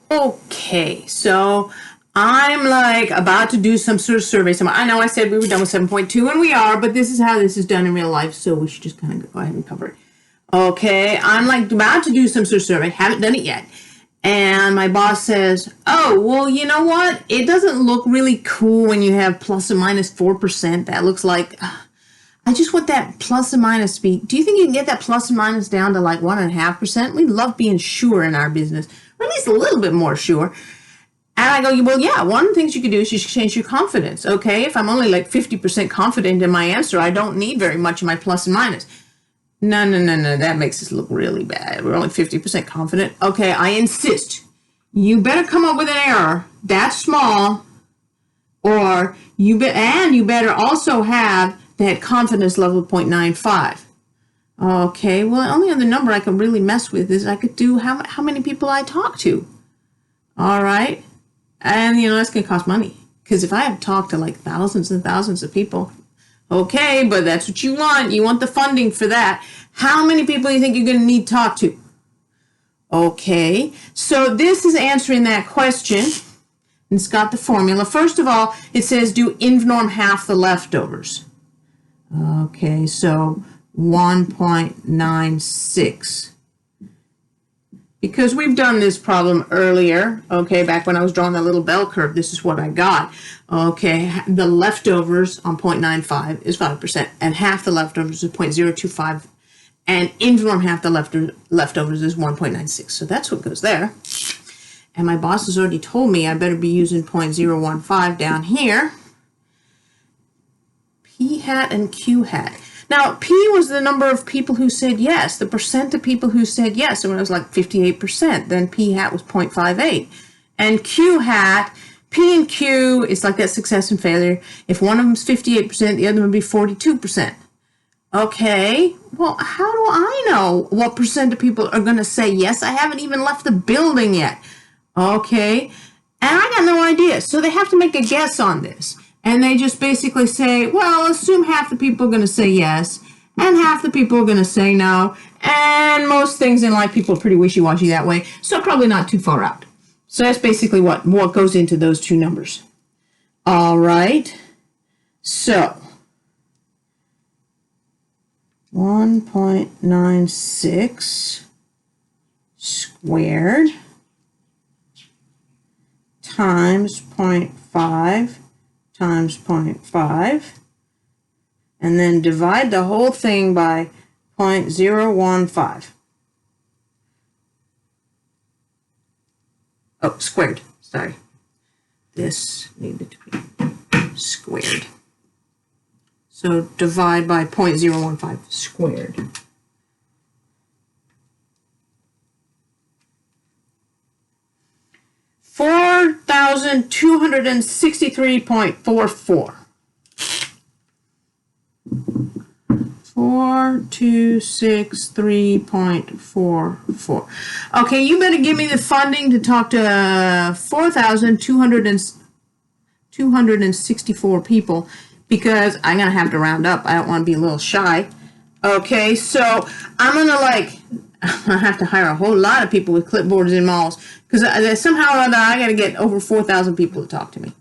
Okay, so I'm like about to do some sort of survey. I know I said we were done with 7.2 and we are, but this is how this is done in real life. So we should just kind of go ahead and cover it. Okay, I'm like about to do some sort of survey. Haven't done it yet. And my boss says, oh, well, you know what? It doesn't look really cool when you have plus or minus 4%. That looks like, I just want that plus and minus to be, do you think you can get that plus and minus down to like 1.5%? We love being sure in our business, or at least a little bit more sure. And I go, well, yeah, one of the things you could do is you should change your confidence. Okay, if I'm only like 50% confident in my answer, I don't need very much in my plus and minus. No, that makes us look really bad. We're only 50% confident. Okay, I insist. You better come up with an error that's small, or you better also have that confidence level of 0.95. Okay, well, the only other number I can really mess with is I could do how many people I talk to. All right, and that's gonna cost money, because if I have talked to like thousands and thousands of people, okay, but that's what you want. You want the funding for that. How many people do you think you're going to need to talk to? Okay, so this is answering that question. It's got the formula. First of all, it says do InVNorm half the leftovers. Okay, so 1.96. Because we've done this problem earlier, okay, back when I was drawing that little bell curve, this is what I got. Okay, the leftovers on 0.95 is 5%, and half the leftovers is 0.025, and InVNorm half the leftovers is 1.96. So that's what goes there. And my boss has already told me I better be using 0.015 down here. P hat and Q hat. Now, P was the number of people who said yes, the percent of people who said yes. So when it was like 58%, then P hat was 0.58. And Q hat, P and Q, it's like that success and failure. If one of them is 58%, the other would be 42%. Okay, well, how do I know what percent of people are going to say yes? I haven't even left the building yet. Okay, and I got no idea. So they have to make a guess on this. And they just basically say, well, assume half the people are going to say yes, and half the people are going to say no. And most things in life, people are pretty wishy-washy that way, so probably not too far out. So that's basically what goes into those two numbers. All right. So 1.96 squared times 0.5 times 0.5, and then divide the whole thing by 0.015. Oh, squared, sorry. This needed to be squared. So divide by 0.015 squared. $4,263.44. 4,263.44. Okay, you better give me the funding to talk to 4,264 people, because I'm going to have to round up. I don't want to be a little shy. Okay, so I'm going to I have to hire a whole lot of people with clipboards in malls, because somehow or other I got to get over 4,000 people to talk to me.